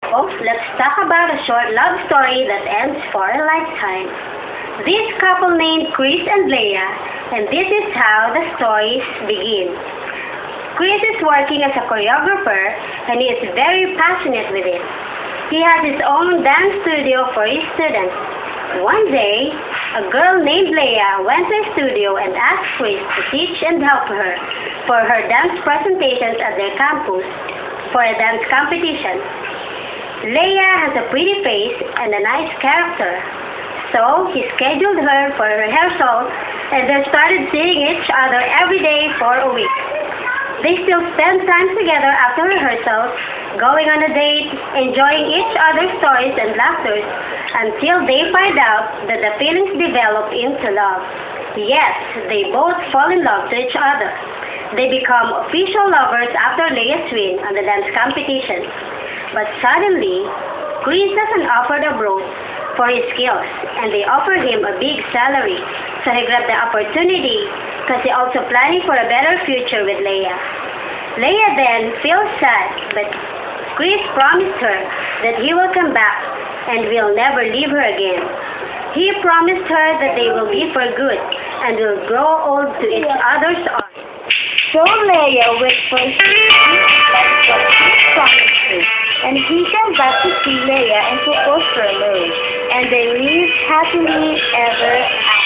Let's talk about a short love story that ends for a lifetime. This couple named Chris and Leah, and this is how the stories begin. Chris is working as a choreographer and he is very passionate with it. He has his own dance studio for his students. One day, a girl named Leah went to his studio and asked Chris to teach and help her for her dance presentations at their campus for a dance competition. Leah has a pretty face and a nice character, so he scheduled her for rehearsal and they started seeing each other every day for a week. They still spend time together after rehearsals, going on a date, enjoying each other's stories and laughter until they find out that the feelings develop into love. Yes, they both fall in love to each other. They become official lovers after Leah's win on the dance competition. But suddenly, Chris doesn't offer the bro for his skills, and they offer him a big salary. So he grabbed the opportunity because he also planning for a better future with Leah. Leah then feels sad, but Chris promised her that he will come back and will never leave her again. He promised her that they will be for good and will grow old to each other's arms. So Leah went for his promise, and he came back to see Leah and proposed for a marriage, and they lived happily ever after.